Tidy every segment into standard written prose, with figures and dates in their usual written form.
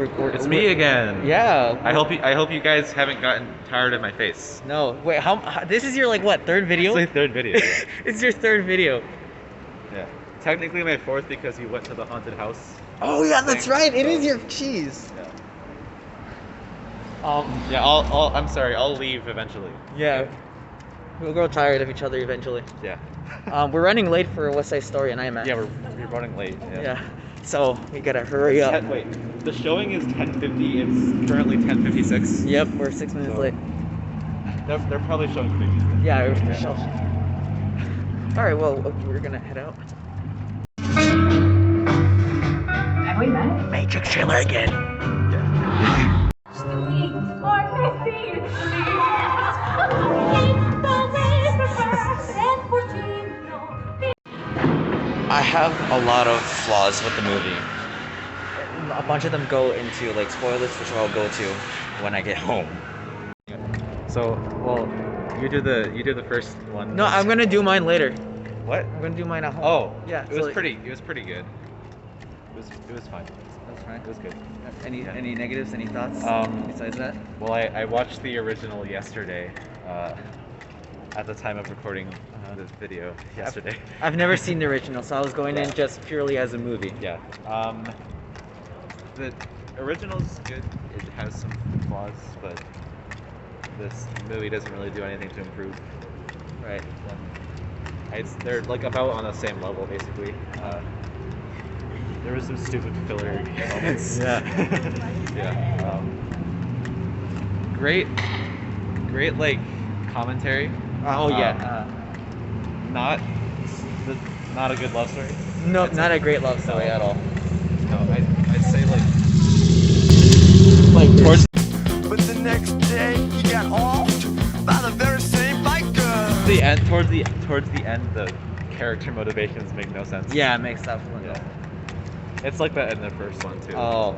It's me again. Yeah. I hope you guys haven't gotten tired of my face. No, wait. This is your like what third video? It's my third video. Yeah. It's your third video. Yeah. Technically my fourth because you went to the haunted house. Oh yeah, that's thing, right. It so- is your cheese. Yeah. Yeah. I'm sorry. I'll leave eventually. Yeah. We'll grow tired of each other eventually. Yeah. We're running late for West Side Story and IMAX. Yeah, we're running late. Yeah. So we gotta hurry up. Wait, the showing is 10:50. It's currently 10:56. Yep, we're 6 minutes late. They're probably showing previews. Yeah, we're still. All right. Well, we're gonna head out. Have we met? Matrix trailer again. I have a lot of flaws with the movie. A bunch of them go into like spoilers, which I'll go to when I get home. So, well, you do the first one. No, I'm gonna do mine later. What? I'm gonna do mine at home. Oh, yeah. It was pretty good. It was fine. That's fine. It was good. Any negatives? Any thoughts? Besides that? Well, I watched the original yesterday. At the time of recording this video yesterday. I've never seen the original, so I was going in just purely as a movie. Yeah. The original's good. It has some flaws, but this movie doesn't really do anything to improve. Right. They're like about on the same level, basically. There was some stupid filler moments. Yeah. Yeah. Great like commentary. Oh yeah. Not a good love story. No, not a great love story at all. No, I'd say like towards But the next day he got offed by the very same biker. the end. Towards the end, the character motivations make no sense. yeah, it makes that fun. Yeah. It's like that in the first one too. Oh.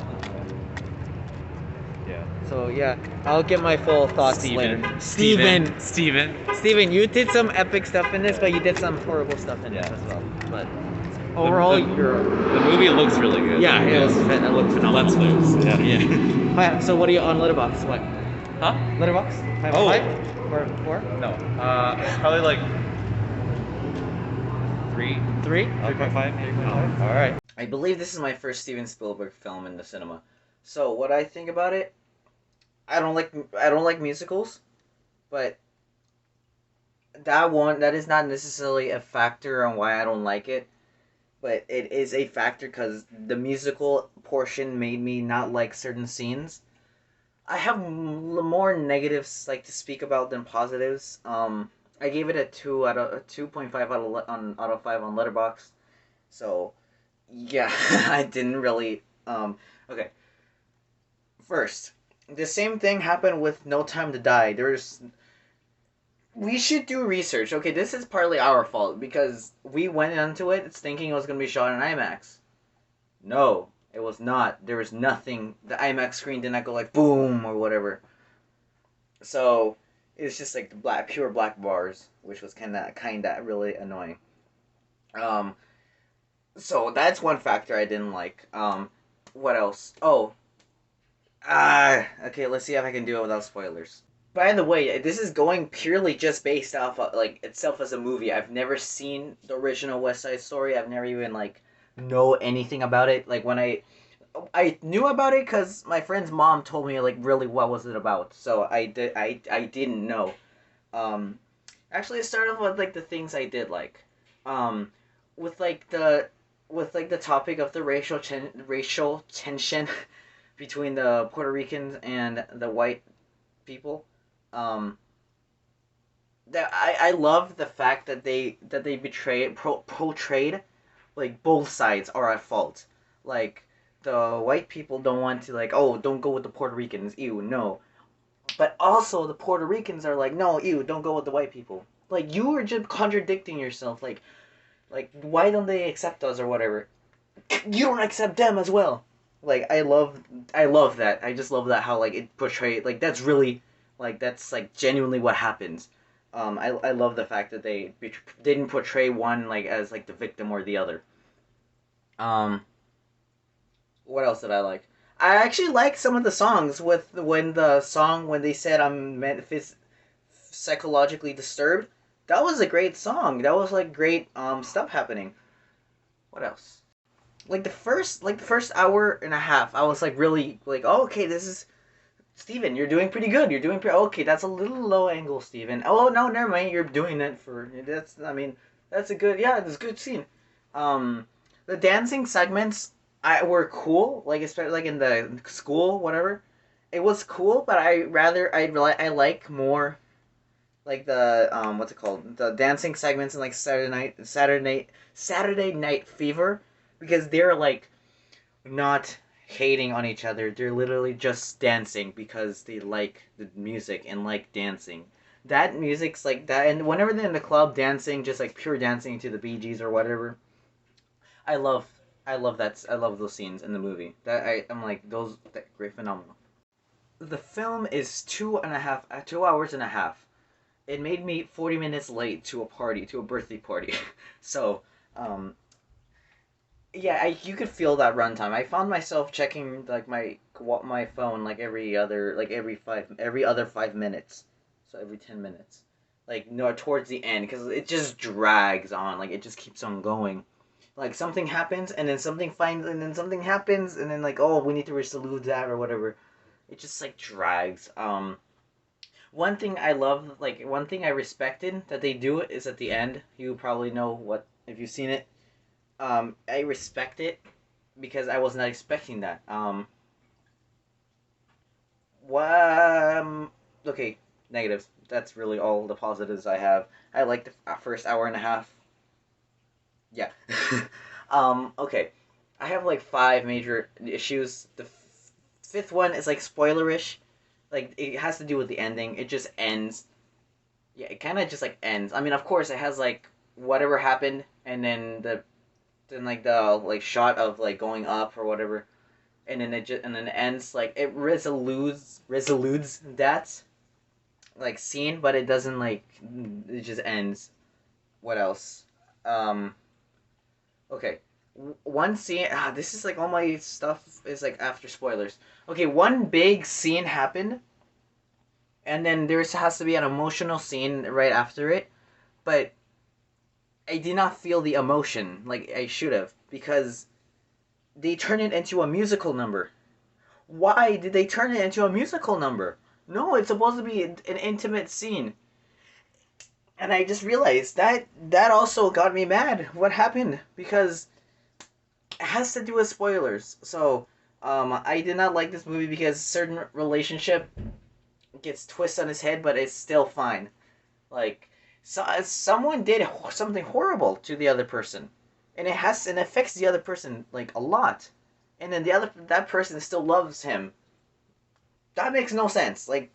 Yeah. So yeah, I'll get my full thoughts later. Steven. Steven, you did some epic stuff in this, but you did some horrible stuff in this as well. But overall, The movie looks really good. yeah, it looked phenomenal. Lens flares. Yeah. Yeah. Alright, so what are you on Letterboxd? What? Huh? Letterboxd? 5 Oh. 5 or 4? No. Probably like 3. 3? 3.5 maybe. All right. I believe this is my first Steven Spielberg film in the cinema. So what I think about it, I don't like musicals, but that is not necessarily a factor on why I don't like it, but it is a factor because the musical portion made me not like certain scenes. I have more negatives like to speak about than positives. I gave it a 2.5 out of 5 on Letterboxd. So, yeah, I didn't really okay. First, the same thing happened with No Time to Die. We should do research. Okay, this is partly our fault because we went into it thinking it was going to be shot in IMAX. No, it was not. There was nothing. The IMAX screen did not go like boom or whatever. So, it's just like the pure black bars, which was kind of really annoying. So that's one factor I didn't like. What else? Oh. Okay, let's see if I can do it without spoilers. By the way, this is going purely just based off of, like, itself as a movie. I've never seen the original West Side Story. I've never even, like, know anything about it. Like, when I knew about it because my friend's mom told me, like, really what was it about. So I didn't know. Actually, it started off with, like, the things I did like. With the topic of the racial tension between the Puerto Ricans and the white people. That I love the fact that they portrayed like both sides are at fault. Like the white people don't want to like, oh, don't go with the Puerto Ricans, ew, no. But also the Puerto Ricans are like, no, ew, don't go with the white people. Like you are just contradicting yourself. Like why don't they accept us or whatever? You don't accept them as well. Like I love that. I just love that how like it portrayed like that's really like that's like genuinely what happens. I love the fact that they didn't portray one like as like the victim or the other. What else did I like? I actually like some of the songs with when they said I'm psychologically disturbed. That was a great song. That was like great stuff happening. What else? Like the first hour and a half, I was like really like, oh, okay, this is Steven, you're doing pretty good. You're doing pretty okay. That's a little low angle, Steven. Oh no, never mind. You're doing it for that's. I mean, that's a good. Yeah, it's a good scene. Um, the dancing segments I were cool. Like especially like in the school, whatever. It was cool, but I like more like the what's it called, the dancing segments in like Saturday Night Fever, because they're like not hating on each other. They're literally just dancing because they like the music and like dancing. That music's like that, and whenever they're in the club dancing, just like pure dancing to the Bee Gees or whatever, I love, I love that. I love those scenes in the movie. I'm like those that great phenomenal. The film is 2 hours and a half. It made me 40 minutes late to a party, to a birthday party. So, um, yeah, you could feel that runtime. I found myself checking like my phone like every other 5 minutes, so every 10 minutes, like no towards the end because it just drags on. Like it just keeps on going. Like something happens and then something happens and then like oh we need to resolve that or whatever. It just like drags. One thing I love, like one thing I respected that they do is at the end. You probably know what if you've seen it. I respect it because I was not expecting that. What? Okay, negatives. That's really all the positives I have. I like the first hour and a half. Yeah. Okay. I have like five major issues. The fifth one is like spoilerish. Like it has to do with the ending. It just ends. Yeah, it kind of just like ends. I mean, of course, it has like whatever happened, and then like the like shot of like going up or whatever, and then it ends like it resolutes that like scene, but it doesn't like it just ends. What else? Um, okay, one scene. This is like all my stuff is like after spoilers. Okay, one big scene happened, and then there has to be an emotional scene right after it, but I did not feel the emotion like I should have because they turn it into a musical number. Why did they turn it into a musical number? No, it's supposed to be an intimate scene. And I just realized that also got me mad. What happened? Because it has to do with spoilers. So, I did not like this movie because certain relationship gets twisted on his head, but it's still fine. Like, someone did something horrible to the other person, and it affects the other person like a lot, and then that person still loves him. That makes no sense. Like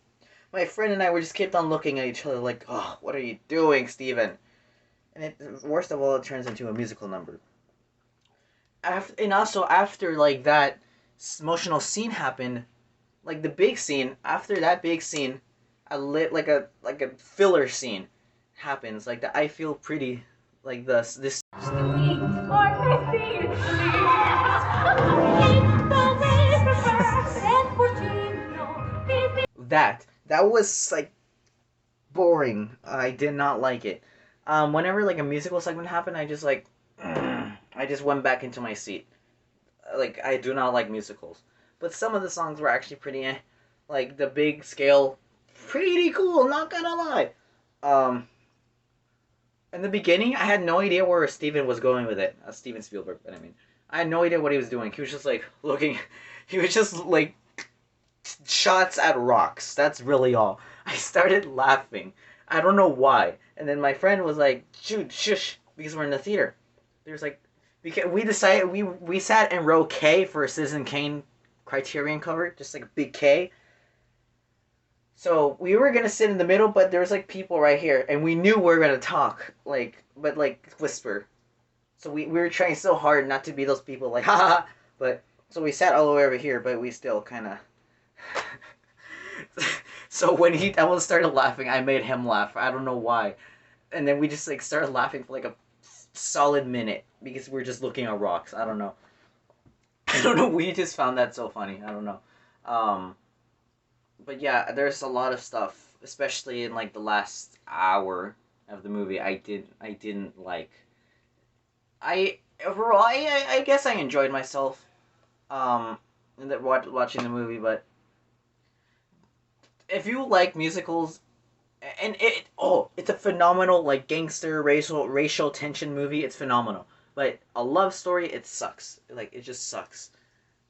my friend and I were just kept on looking at each other like, oh, what are you doing, Steven? And worst of all, it turns into a musical number. And also after like that emotional scene happened, like the big scene. After that big scene, like a filler scene happens. Like the I feel pretty, like this that was like boring. I did not like it. Whenever like a musical segment happened, I just like I just went back into my seat. Like I do not like musicals, but some of the songs were actually pretty. Like the big scale, pretty cool. Not gonna lie. Um, in the beginning, I had no idea where Steven was going with it. Steven Spielberg, but I mean, I had no idea what he was doing. He was just like looking. He was just like shots at rocks. That's really all. I started laughing. I don't know why. And then my friend was like, "Shoot, shush," because we're in the theater. There's like, because we decided we sat in row K for a Citizen Kane Criterion cover, just like a big K. So we were gonna sit in the middle, but there was like people right here, and we knew we were gonna talk, like, but like whisper. So we were trying so hard not to be those people like, haha. But so we sat all the way over here, but we still kind of. So when he almost started laughing, I made him laugh. I don't know why, and then we just like started laughing for like a solid minute because we were just looking at rocks. I don't know. I don't know. We just found that so funny. I don't know. Um, but yeah, there's a lot of stuff, especially in like the last hour of the movie. I didn't like. I overall, I guess I enjoyed myself. In that watching the movie, but if you like musicals, and it's a phenomenal like gangster racial tension movie. It's phenomenal, but a love story, it sucks. Like it just sucks.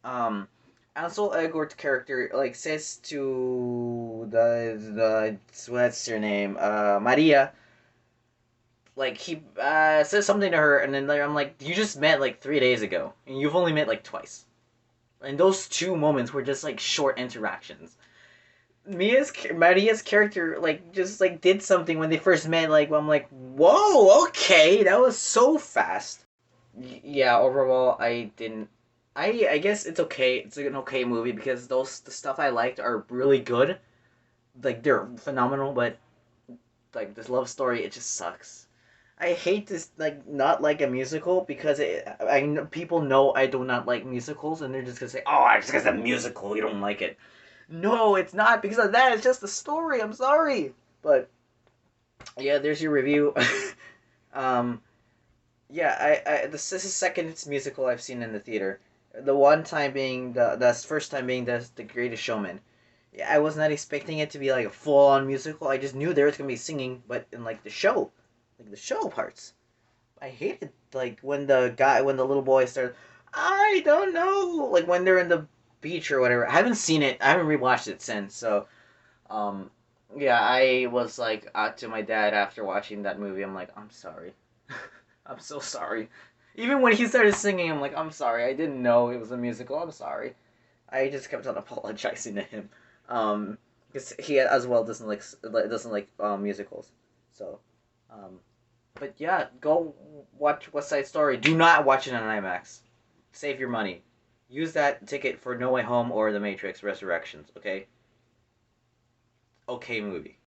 Um, Ansel Elgort's character like says to the what's her name, Maria. Like he says something to her, and then like, I'm like, you just met like 3 days ago, and you've only met like twice. And those two moments were just like short interactions. Maria's character like just like did something when they first met. Like I'm like, whoa, okay, that was so fast. Yeah, overall, I didn't. I guess it's okay. It's an okay movie because the stuff I liked are really good. Like they're phenomenal, but like this love story, it just sucks. I hate this like not like a musical because people know I do not like musicals and they're just gonna say, oh, it's because it's a musical, you don't like it. No, it's not because of that. It's just the story. I'm sorry, but yeah, there's your review. um, yeah, this is the second musical I've seen in the theater. The one time being the first time being the Greatest Showman. Yeah, I was not expecting it to be like a full on musical. I just knew there was gonna be singing, but in like the show parts, I hated like when the little boy started. I don't know, like when they're in the beach or whatever. I haven't seen it. I haven't rewatched it since. So, um, yeah, I was like to my dad after watching that movie. I'm like, I'm sorry. I'm so sorry. Even when he started singing, I'm like, I'm sorry. I didn't know it was a musical. I'm sorry. I just kept on apologizing to him, because he as well doesn't like musicals. So, um, but yeah, go watch West Side Story. Do not watch it on IMAX. Save your money. Use that ticket for No Way Home or The Matrix Resurrections. Okay. Okay movie.